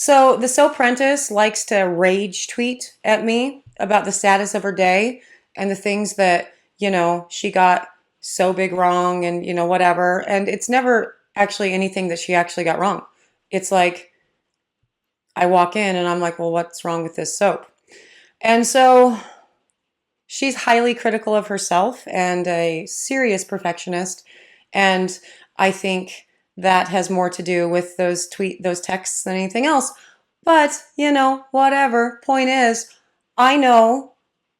So the Soaprentice likes to rage tweet at me about the status of her day and the things that, she got so big wrong and, whatever. And it's never actually anything that she actually got wrong. It's like I walk in and I'm like, well, what's wrong with this soap? And so she's highly critical of herself and a serious perfectionist. And I think that has more to do with those texts than anything else. But, whatever. Point is, I know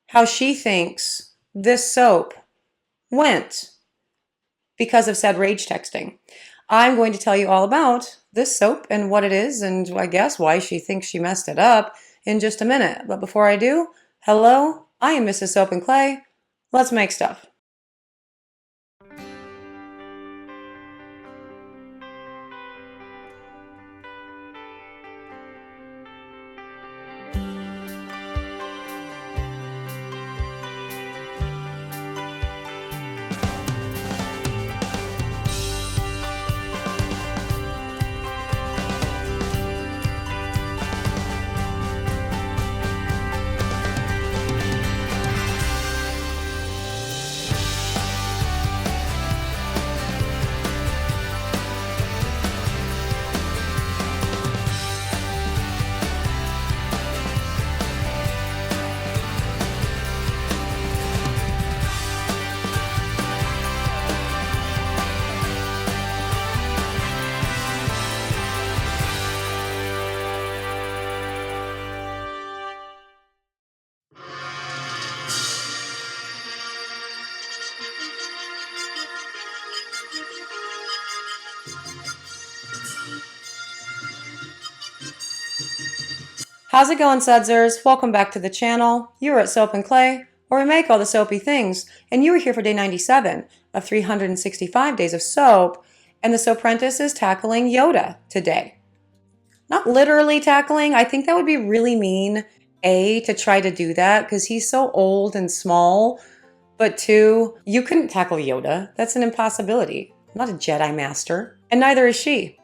how she thinks this soap went because of said rage texting. I'm going to tell you all about this soap and what it is, and I guess why she thinks she messed it up in just a minute. But before I do, hello, I am Mrs. Soap and Clay. Let's make stuff. How's it going, Sudsers? Welcome back to the channel. You are at Soap and Clay, where we make all the soapy things, and you are here for day 97 of 365 days of soap, and the Soaprentice is tackling Yoda today. Not literally tackling. I think that would be really mean, A, to try to do that, because he's so old and small, but two, you couldn't tackle Yoda. That's an impossibility. I'm not a Jedi Master, and neither is she.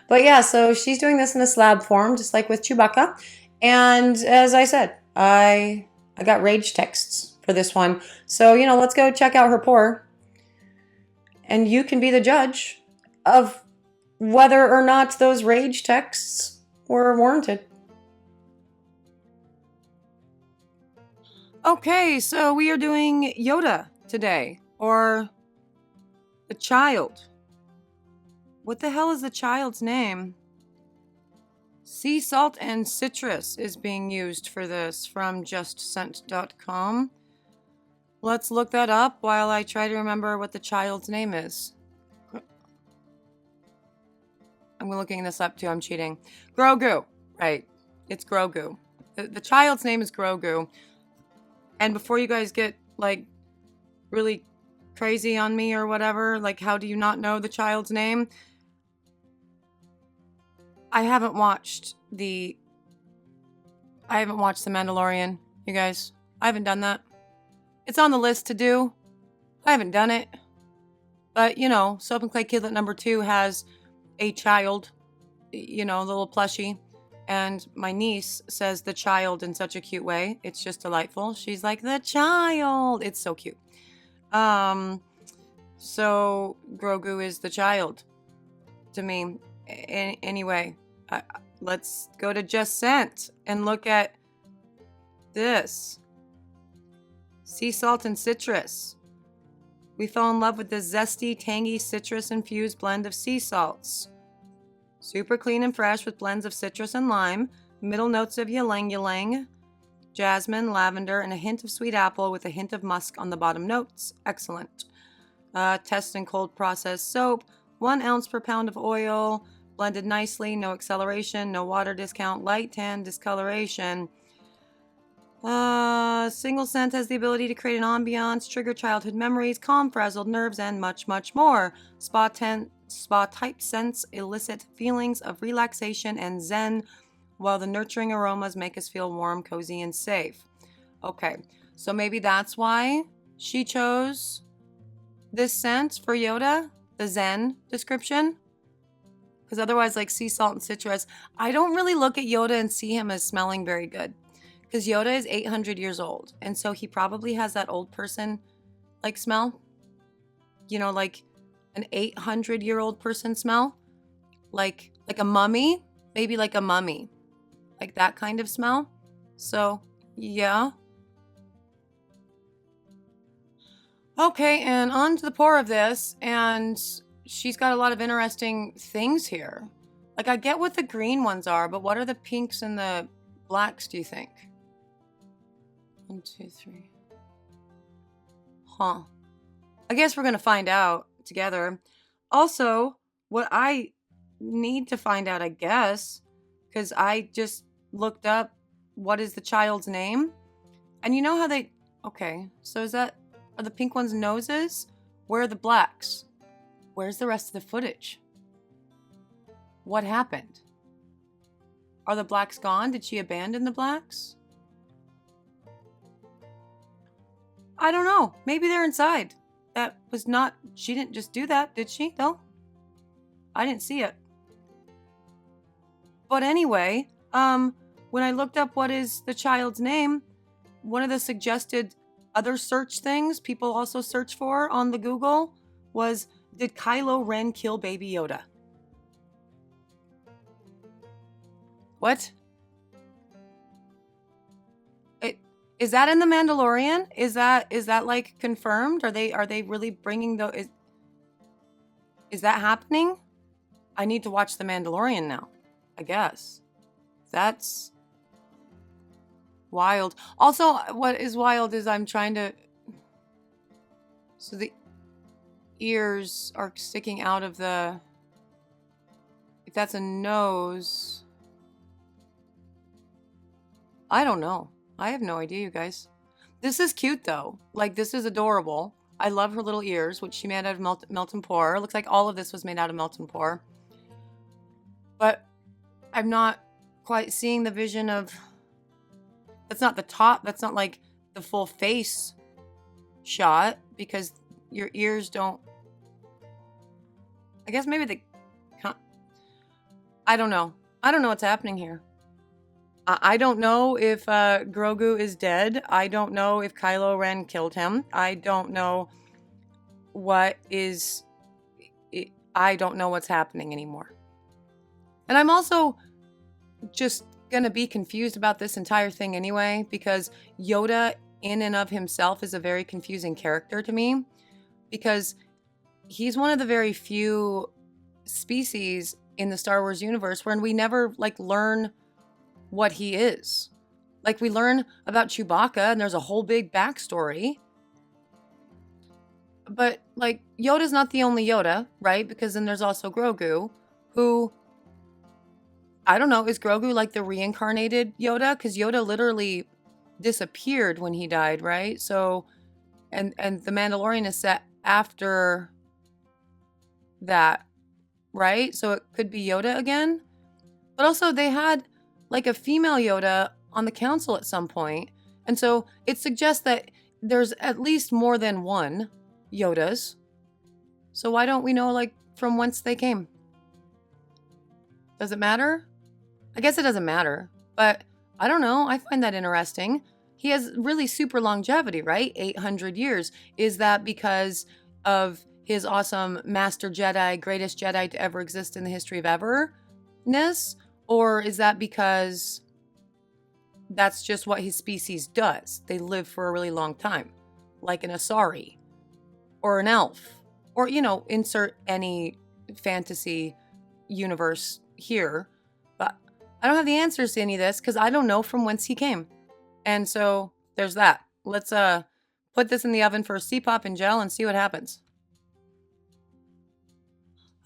But yeah, so she's doing this in a slab form, just like with Chewbacca. And as I said, I got rage texts for this one. So, let's go check out her pour. And you can be the judge of whether or not those rage texts were warranted. Okay, so we are doing Yoda today, or the child. What the hell is the child's name? Sea salt and citrus is being used for this from justscent.com. Let's look that up while I try to remember what the child's name is. I'm looking this up too, I'm cheating. Grogu, right, it's Grogu. The child's name is Grogu. And before you guys get, really crazy on me or whatever, how do you not know the child's name? I haven't watched the Mandalorian, you guys. I haven't done that. It's on the list to do. I haven't done it. But, Soap and Clay Kidlet number 2 has a child, the little plushie. And my niece says the child in such a cute way. It's just delightful. She's like, the child. It's so cute. So Grogu is the child to me. Anyway, let's go to Just Scent and look at this. Sea salt and citrus. We fell in love with this zesty, tangy, citrus-infused blend of sea salts. Super clean and fresh with blends of citrus and lime, middle notes of ylang-ylang, jasmine, lavender, and a hint of sweet apple with a hint of musk on the bottom notes. Excellent. Test and cold processed soap, 1 ounce per pound of oil, blended nicely, no acceleration, no water discount, light tan discoloration. Single scent has the ability to create an ambiance, trigger childhood memories, calm frazzled nerves, and much, much more. Spa-type scents elicit feelings of relaxation and zen, while the nurturing aromas make us feel warm, cozy, and safe. Okay, so maybe that's why she chose this scent for Yoda, the zen description. because otherwise, like sea salt and citrus, I don't really look at Yoda and see him as smelling very good, because Yoda is 800 years old, and so he probably has that old person like smell, like an 800-year-old person smell, like a mummy, maybe like a mummy, like that kind of smell. So yeah. Okay, and on to the pour of this, and she's got a lot of interesting things here. Like, I get what the green ones are, but what are the pinks and the blacks, do you think? 1, 2, 3. Huh. I guess we're gonna find out together. Also, what I need to find out, I guess, because I just looked up what is the child's name, and you know how they... Okay, so are the pink ones noses? Where are the blacks? Where's the rest of the footage? What happened? Are the blacks gone? Did she abandon the blacks? I don't know. Maybe they're inside. That was not... She didn't just do that, did she? No? I didn't see it. But anyway, when I looked up what is the child's name, one of the suggested other search things people also search for on the Google was, did Kylo Ren kill Baby Yoda? What? Is that in the Mandalorian? Is that like confirmed? Are they really bringing the... Is that happening? I need to watch the Mandalorian now, I guess. That's wild. Also, what is wild is I'm trying to... So the ears are sticking out of the... If that's a nose... I don't know. I have no idea, you guys. This is cute, though. Like, this is adorable. I love her little ears, which she made out of melt and pour. It looks like all of this was made out of melt and pour. But I'm not quite seeing the vision of... That's not the top. That's not, like, the full face shot, because your ears don't... I guess maybe they... I don't know. I don't know what's happening here. I don't know if Grogu is dead. I don't know if Kylo Ren killed him. I don't know what is... I don't know what's happening anymore. And I'm also just gonna be confused about this entire thing anyway, because Yoda in and of himself is a very confusing character to me, because he's one of the very few species in the Star Wars universe where we never like learn what he is. Like, we learn about Chewbacca and there's a whole big backstory, but like Yoda's not the only Yoda, right? Because then there's also Grogu, who, I don't know, is Grogu like the reincarnated Yoda? Because Yoda literally disappeared when he died, right? So, and the Mandalorian is set after that, right? So it could be Yoda again. But also they had like a female Yoda on the council at some point. And so it suggests that there's at least more than one Yodas. So why don't we know like from whence they came? Does it matter? I guess it doesn't matter, but I don't know. I find that interesting. He has really super longevity, right? 800 years. Is that because of his awesome Master Jedi, greatest Jedi to ever exist in the history of ever-ness? Or is that because that's just what his species does? They live for a really long time, like an Asari or an elf, or, insert any fantasy universe here. But I don't have the answers to any of this because I don't know from whence he came. And so there's that. Let's put this in the oven for C-pop and gel and see what happens.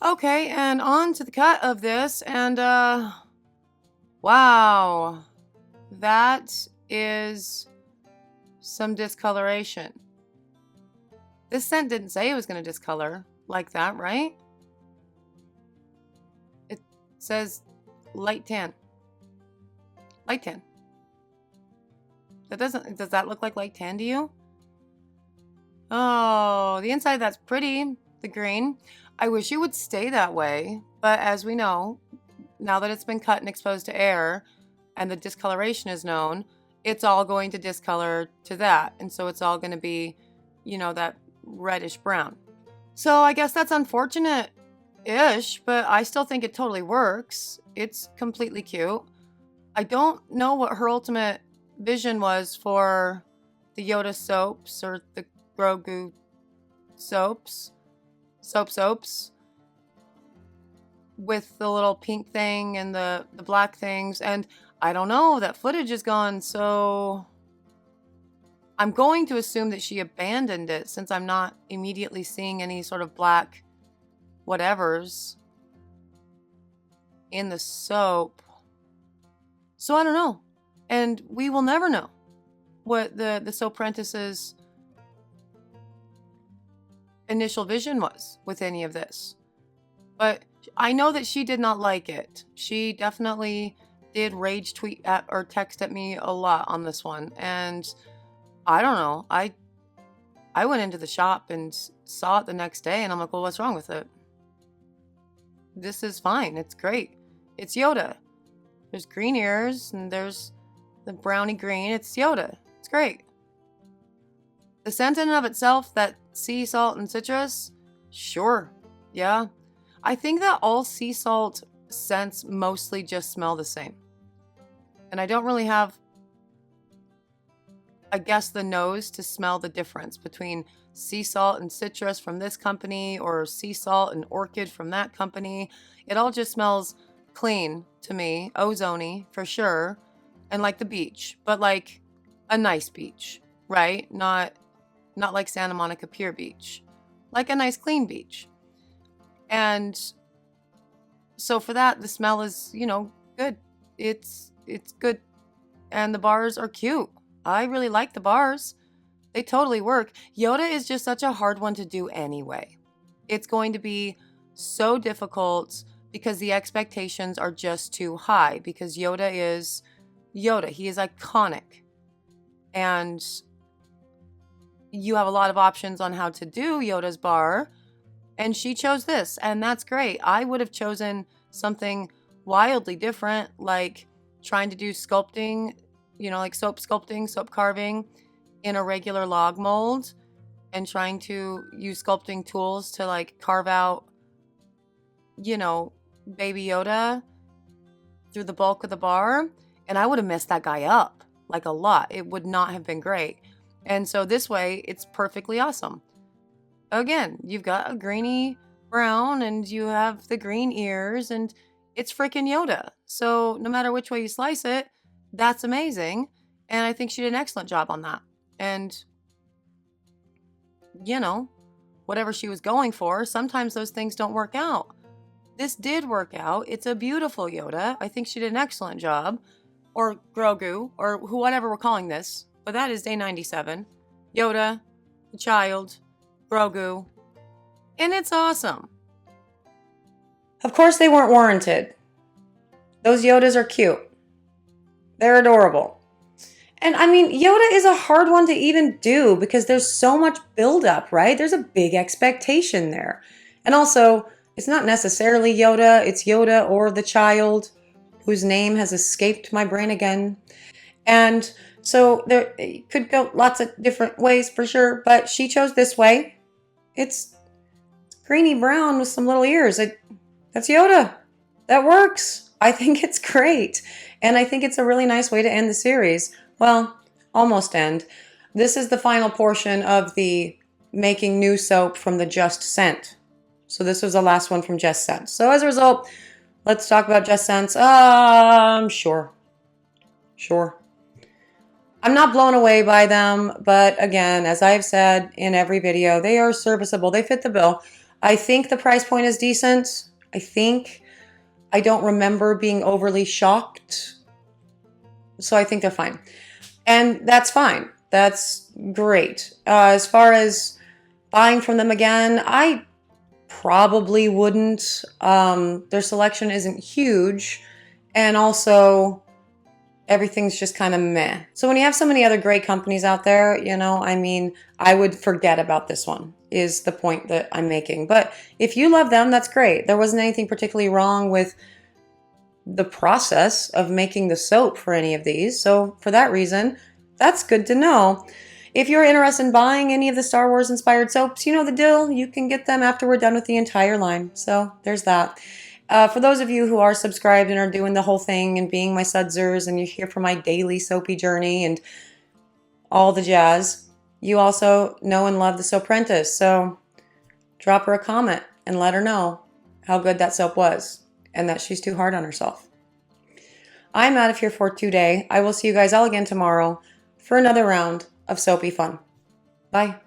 Okay, and on to the cut of this, and wow, that is some discoloration. This scent didn't say it was going to discolor like that, right? It says light tan. Light tan. Does that look like light tan to you? Oh, the inside of that's pretty, the green. I wish it would stay that way, but as we know, now that it's been cut and exposed to air and the discoloration is known, it's all going to discolor to that. And so it's all going to be, that reddish brown. So I guess that's unfortunate-ish, but I still think it totally works. It's completely cute. I don't know what her ultimate vision was for the Yoda soaps or the grogu soaps with the little pink thing and the black things. And I don't know, that footage is gone, so I'm going to assume that she abandoned it since I'm not immediately seeing any sort of black whatevers in the soap. So I don't know. And we will never know what the Soaprentice's initial vision was with any of this. But I know that she did not like it. She definitely did rage tweet at or text at me a lot on this one. And I don't know. I went into the shop and saw it the next day and I'm like, well, what's wrong with it? This is fine. It's great. It's Yoda. There's green ears and there's the brownie green. It's Yoda. It's great. The scent in and of itself, that sea salt and citrus, sure. Yeah. I think that all sea salt scents mostly just smell the same. And I don't really have, I guess, the nose to smell the difference between sea salt and citrus from this company or sea salt and orchid from that company. It all just smells clean to me, ozone-y for sure, and like the beach, but like a nice beach, right? Not like Santa Monica Pier Beach, like a nice clean beach. And so for that, the smell is, good. It's good. And the bars are cute. I really like the bars. They totally work. Yoda is just such a hard one to do anyway. It's going to be so difficult because the expectations are just too high because Yoda is Yoda. He is iconic. And you have a lot of options on how to do Yoda's bar. And she chose this, and that's great. I would have chosen something wildly different, like trying to do sculpting, like soap sculpting, soap carving in a regular log mold and trying to use sculpting tools to like carve out, Baby Yoda through the bulk of the bar. And I would have messed that guy up like a lot. It would not have been great. And so this way, it's perfectly awesome. Again, you've got a greeny brown and you have the green ears and it's freaking Yoda. So no matter which way you slice it, that's amazing. And I think she did an excellent job on that. And, whatever she was going for, sometimes those things don't work out. This did work out. It's a beautiful Yoda. I think she did an excellent job. Or Grogu, or whatever we're calling this. But that is day 97. Yoda, the child, Grogu, and it's awesome. Of course they weren't warranted. Those Yodas are cute. They're adorable. And I mean, Yoda is a hard one to even do because there's so much buildup, right? There's a big expectation there. And also, it's not necessarily Yoda. It's Yoda or the child whose name has escaped my brain again. And so there it could go lots of different ways for sure, but she chose this way. It's greeny brown with some little ears. That's Yoda. That works. I think it's great. And I think it's a really nice way to end the series. Well, almost end. This is the final portion of the making new soap from the Just Scent. So this was the last one from Just Scent. So as a result, let's talk about Just Scents. Sure. I'm not blown away by them, but again, as I've said in every video, they are serviceable. They fit the bill. I think the price point is decent. I don't remember being overly shocked. So I think they're fine. And that's fine. That's great. As far as buying from them again, I probably wouldn't. Their selection isn't huge. And also, everything's just kind of meh. So when you have so many other great companies out there, I would forget about this one. is the point that I'm making. But if you love them, that's great. There wasn't anything particularly wrong with the process of making the soap for any of these. So for that reason, that's good to know. If you're interested in buying any of the Star Wars inspired soaps, you know the deal. You can get them after we're done with the entire line. So there's that. For those of you who are subscribed and are doing the whole thing and being my sudsers and you're here for my daily soapy journey and all the jazz, you also know and love the Soaprentice. So drop her a comment and let her know how good that soap was and that she's too hard on herself. I'm out of here for today. I will see you guys all again tomorrow for another round of soapy fun. Bye.